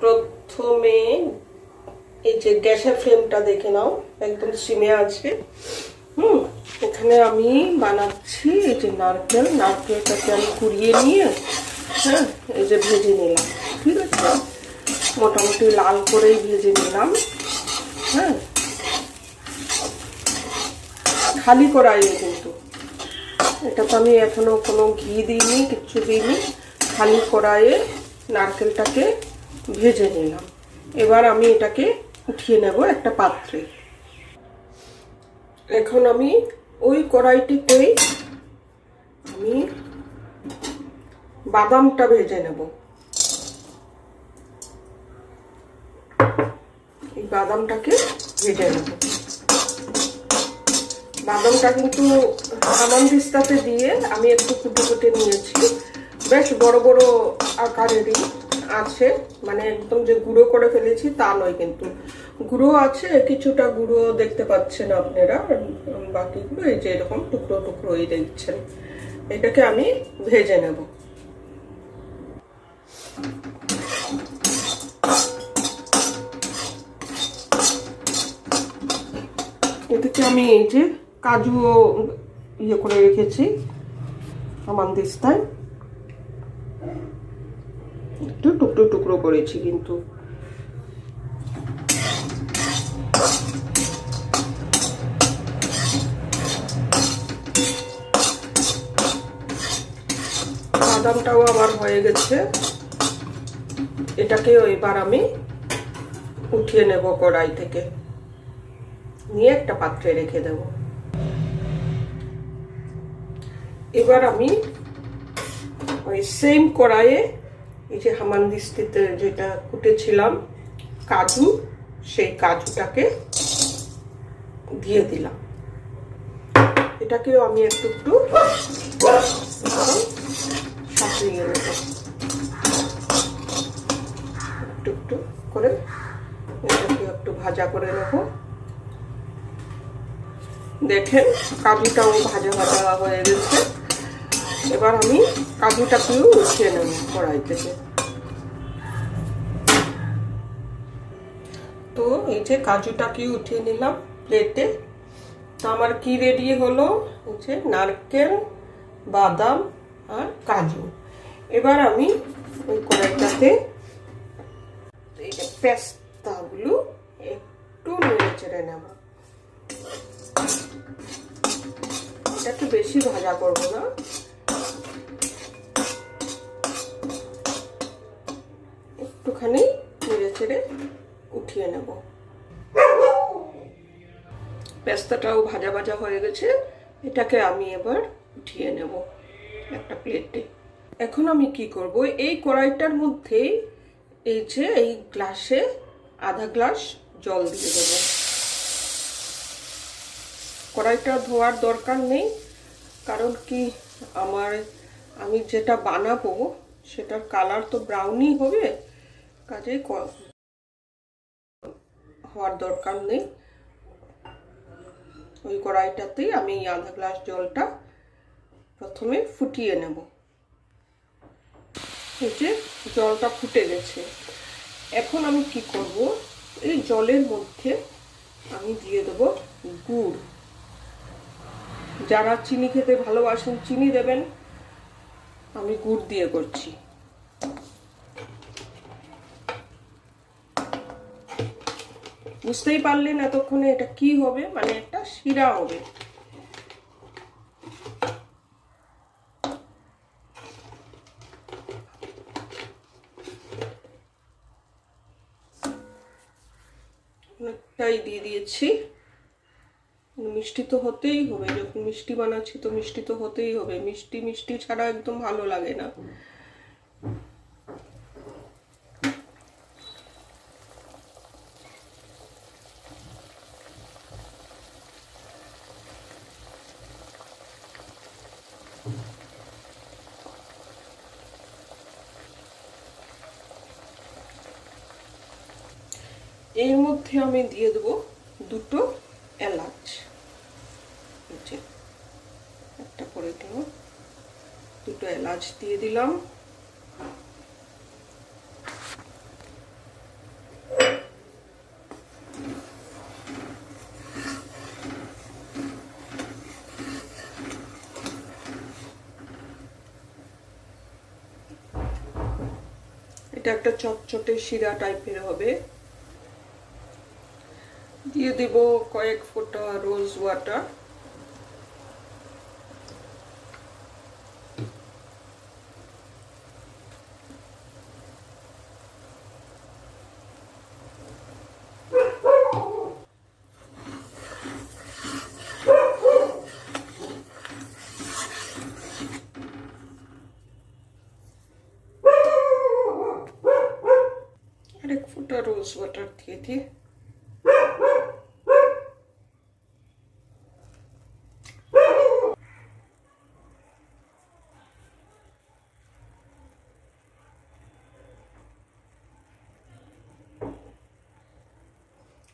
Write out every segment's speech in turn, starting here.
প্রথমে এই যে গ্যাসের ফ্লেমটা দেখে নাও, একদম সিমে আছে। এখানে আমি বানাচ্ছি এই যে নারকেলটাকে আমি কুড়িয়ে নিয়ে এই যে ভেজে নিলাম। ঠিক আছে, মোটামুটি লাল করেই ভেজে নিলাম। খালি কড়াইয়ে, কিন্তু এটা তো আমি এখনো কোনো ঘি দিইনি, কিচ্ছু দিইনি। খালি কড়াইয়ে নারকেলটাকে ভেজে নিলাম। এবার আমি এটাকে উঠিয়ে নেব একটা পাত্রে। এখন আমি ওই কড়াইটিতেই আমি বাদামটা ভেজে নেব। এই বাদামটাকে ভেজে নেব। বাদামটা কিন্তু হামানদিস্তাতে দিয়ে আমি একটু কুটে কুটে নিয়েছি। বেশ বড় বড় আকারেরই আছে, মানে একদম যে গুঁড়ো করে ফেলেছি তা নয়, কিন্তু গুঁড়ো আছে, কিছুটা গুঁড়ো দেখতে পাচ্ছেন আপনারা, বাকিগুলো এই যে এরকম টুকরো টুকরোই দেখছেন। এটাকে আমি ভেজে নেব। এদিকে আমি এই যে কাজুও ইয়ে করে রেখেছি হামানদিস্তায়, একটু টুকরো টুকরো করেছি। কিন্তু বাদামটাও আমার হয়ে গেছে। এটাকে এবার আমি উঠিয়ে নেব কড়াই থেকে, নিয়ে একটা পাত্রে রেখে দেব। এবার আমি ওই সেম কড়াইয়ে এই যে হামানদিস্তাতে যেটা কুটেছিলাম কাজু, সেই কাজুটাকে দিয়ে দিলাম। এটাকেও আমি একটু একটু সাজিয়ে নেব, একটু একটু করে এটাকে একটু ভাজা করে নেব। দেখেন কাজুটাও ভাজা ভাজা হয়ে গেছে। এবার আমি কাজুটাকেও উঠিয়ে নেব কড়াই থেকে। তো এই যে কাজুটাকেও উঠিয়ে নিলাম প্লেটে। তো আমার কি রেডি হলো, হচ্ছে নারকেল, বাদাম আর কাজু। এবার আমি ওই কড়াইটাতে এই যে পেস্তাগুলো একটু নেড়ে চেড়ে নেব। এটা একটু বেশি ভাজা করবো না, একটুখানি নেড়ে চেড়ে উঠিয়ে নেব। পেস্তাটাও ভাজা ভাজা হয়ে গেছে। এটাকে আমি এবার উঠিয়ে নেব একটা প্লেটে। এখন আমি কি করব, এই কড়াইটার মধ্যে এই যে এই গ্লাসে আধা গ্লাস জল দিয়ে দেব। কড়াইটা ধোয়ার দরকার নেই, কারণ কি আমি যেটা বানাবো সেটার কালার তো ব্রাউনই হবে, কাজেই হওয়ার দরকার নেই। ওই কড়াইটাতেই আমি আধা গ্লাস জলটা প্রথমে ফুটিয়ে নেব। এই যে জলটা ফুটে গেছে। এখন আমি কি করব, এই জলের মধ্যে আমি দিয়ে দেব গুড়। যারা চিনি খেতে ভালোবাসেন চিনি দেবেন, আমি গুড় দিয়ে করছি। বুঝতেই পারলেন এতক্ষণে এটা কি হবে, মানে একটা শিরা হবে। অনেকটাই দিয়ে দিয়েছি। মিষ্টি তো হতেই হবে, যখন মিষ্টি বানাচ্ছি তো মিষ্টি তো হতেই হবে। মিষ্টি মিষ্টি ছাড়া একদম ভালো লাগে না। এর মধ্যে আমি দিয়ে দেবো দুটো এলাচ। একটা করে দেব, দুটো এলাচ দিয়ে দিলাম। এটা একটা চটচটে শিরা টাইপের হবে। দিয়ে দেব কয়েক ফোঁটা রোজ ওয়াটার। আরেক ফোঁটা রোজ ওয়াটার দিয়ে দিই।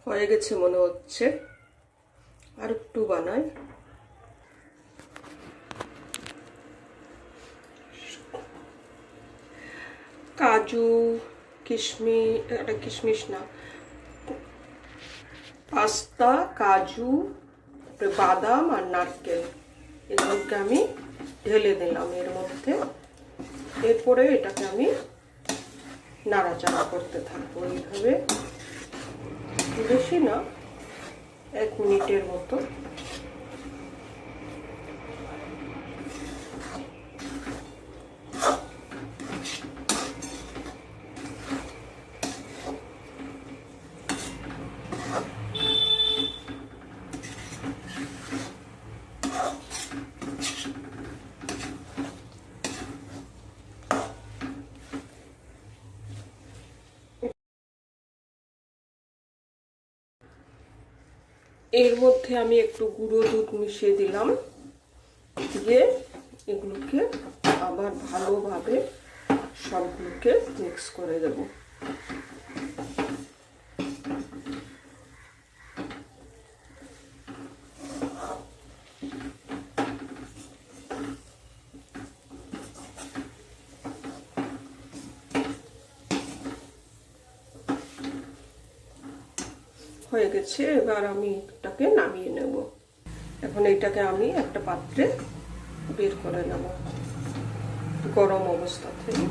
হয়ে গেছে মনে হচ্ছে, আর একটু বানাই। কাজু, কিশমিশ, এটা কিশমিশ না, পাস্তা, কাজু, বাদাম আর নারকেল এগুলোকে আমি ঢেলে দিলাম এর মধ্যে। এরপরে এটাকে আমি নাড়াচাড়া করতে থাকবো এইভাবে, বেশি না, 1 মিনিটের মতো। এর মধ্যে আমি একটু গুঁড়ো দুধ মিশিয়ে দিলাম, দিয়ে এগুলোকে আবার ভালোভাবে সবগুলোকে মিক্স করে দেব। হয়ে গেছে, এবার আমি এটাকে নামিয়ে নেব। এখন এটাকে আমি একটা পাত্রে বের করে নেব গরম অবস্থা থেকে।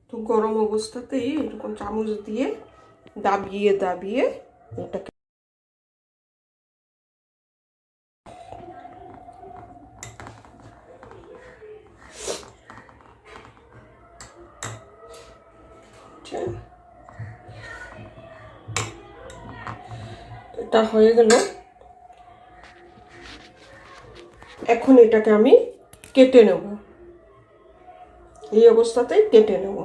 তো গরম অবস্থাতেই এরকম চামচ দিয়ে দাবিয়ে দাবিয়ে এটাকে এটা হয়ে গেল। এখন এটাকে আমি কেটে নেব, এই অবস্থাতেই কেটে নেব।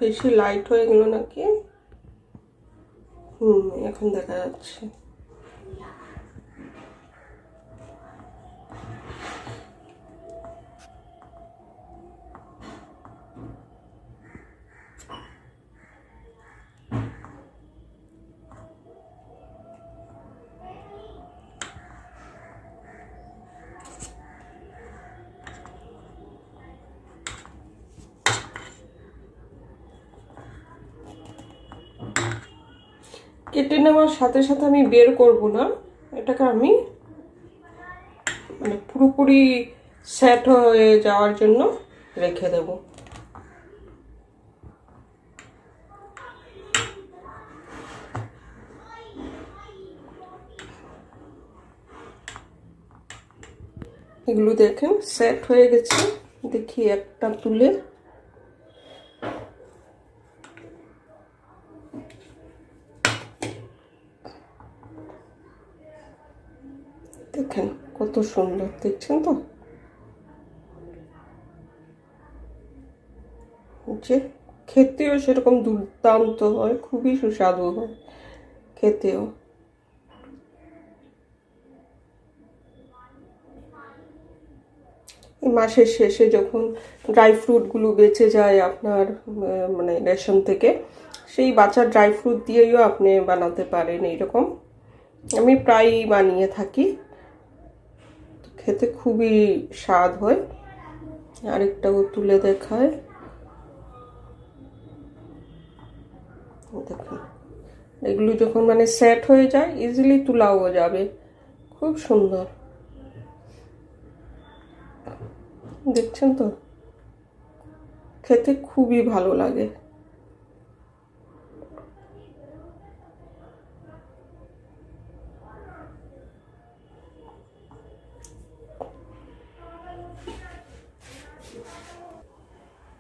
বেশি লাইট হয়ে গেল নাকি? এখন দেখা যাচ্ছে। কেটে নেওয়ার সাথে সাথে আমি বের করব না, এটাকে আমি মানে পুরোপুরি সেট হয়ে যাওয়ার জন্য রেখে দেব। এগুলো দেখেন সেট হয়ে গেছে। দেখি একটা তুলে দেখেন কত সুন্দর, দেখছেন তো? যে খেতেও সেরকম দুর্দান্ত হয়, খুবই সুস্বাদু হয় খেতেও। এই মাসের শেষে যখন ড্রাই ফ্রুটগুলো বেঁচে যায় আপনার মানে রেশন থেকে, সেই বাচ্চা ড্রাই ফ্রুট দিয়েও আপনি বানাতে পারেন এইরকম। আমি প্রায়ই বানিয়ে থাকি, খেতে খুবই স্বাদ হয়। আরেকটাও তুলে দেখায়, দেখুন এগুলো যখন মানে সেট হয়ে যায় ইজিলি তোলাও যাবে, খুব সুন্দর। দেখছেন তো, খেতে খুবই ভালো লাগে।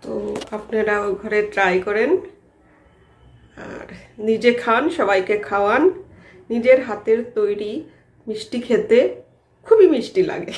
তো আপনারাও ঘরে ট্রাই করেন আর নিজে খান, সবাইকে খাওয়ান। নিজের হাতের তৈরি মিষ্টি খেতে খুবই মিষ্টি লাগে।